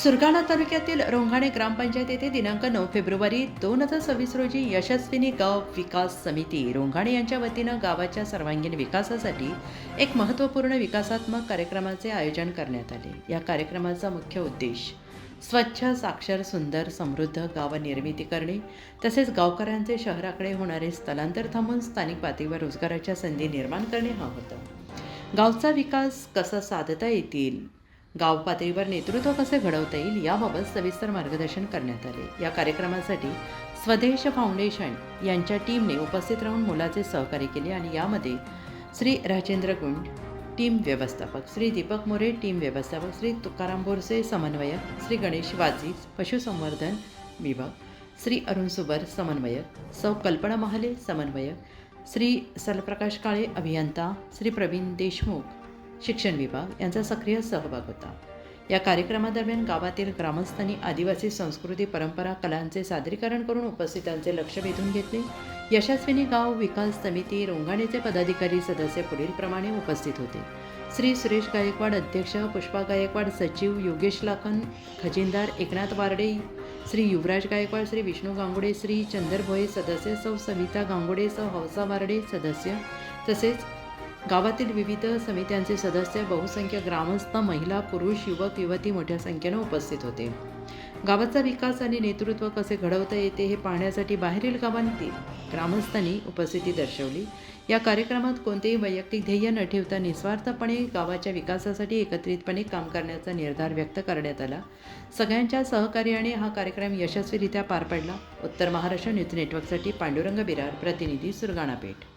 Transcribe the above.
सुरगाणा तालुक्यातील रोंघाणे ग्रामपंचायत येथे दिनांक 9 फेब्रुवारी 2026 रोजी यशस्विनी गाव विकास समिती रोंघाणे यांच्या वतीनं गावाच्या सर्वांगीण विकासासाठी एक महत्त्वपूर्ण विकासात्मक कार्यक्रमाचे आयोजन करण्यात आले। या कार्यक्रमाचा मुख्य उद्देश स्वच्छ, साक्षर, सुंदर, समृद्ध गाव निर्मिती करणे तसेच गावकऱ्यांचे शहराकडे होणारे स्थलांतर थांबवून स्थानिक पातळीवर रोजगाराच्या संधी निर्माण करणे हा होता। गावचा विकास कसा साधता येतील, गाव पातळीवर नेतृत्व कसे घडवता येईल याबाबत सविस्तर मार्गदर्शन करण्यात आले। या कार्यक्रमासाठी स्वदेश फाउंडेशन यांच्या टीमने उपस्थित राहून मोलाचे सहकार्य केले आणि यामध्ये श्री राजेंद्र गुंड टीम व्यवस्थापक, श्री दीपक मोरे टीम व्यवस्थापक, श्री तुकाराम बोरसे समन्वयक, श्री गणेश वाजी पशुसंवर्धन विभाग, श्री अरुण सुबर समन्वयक, सौ कल्पना महाले समन्वयक, श्री सलप्रकाश काळे अभियंता, श्री प्रवीण देशमुख शिक्षण विभाग यांचा सक्रिय सहभाग होता। या कार्यक्रमादरम्यान गावातील ग्रामस्थांनी आदिवासी संस्कृती, परंपरा, कलांचे सादरीकरण करून उपस्थितांचे लक्ष वेधून घेतले। यशस्विनी गाव विकास समिती रोंघाणेचे पदाधिकारी सदस्य पुढील प्रमाणे उपस्थित होते: श्री सुरेश गायकवाड अध्यक्ष, पुष्पा गायकवाड सचिव, योगेश लाखन खजिनदार, एकनाथ वारडे, श्री युवराज गायकवाड, श्री विष्णू गांगुडे, श्री चंदर भोये सदस्य, सौ सविता गांगुडे, सौ हौसा वारडे सदस्य, तसेच गावातील विविध समित्यांचे सदस्य, बहुसंख्य ग्रामस्थ, महिला, पुरुष, युवक, युवती मोठ्या संख्येने उपस्थित होते। गावाचा विकास आणि नेतृत्व कसे घडवता येते हे पाहण्यासाठी बाहेरील गावांतील ग्रामस्थांनी उपस्थिती दर्शवली। या कार्यक्रमात कोणतेही वैयक्तिक ध्येय न ठेवता निस्वार्थपणे गावाच्या विकासासाठी एकत्रितपणे काम करण्याचा निर्धार व्यक्त करण्यात आला। सगळ्यांच्या सहकार्याने हा कार्यक्रम यशस्वीरित्या पार पडला। उत्तर महाराष्ट्र न्यूज नेटवर्कसाठी पांडुरंग बिरार, प्रतिनिधी सुरगाणा पेठ।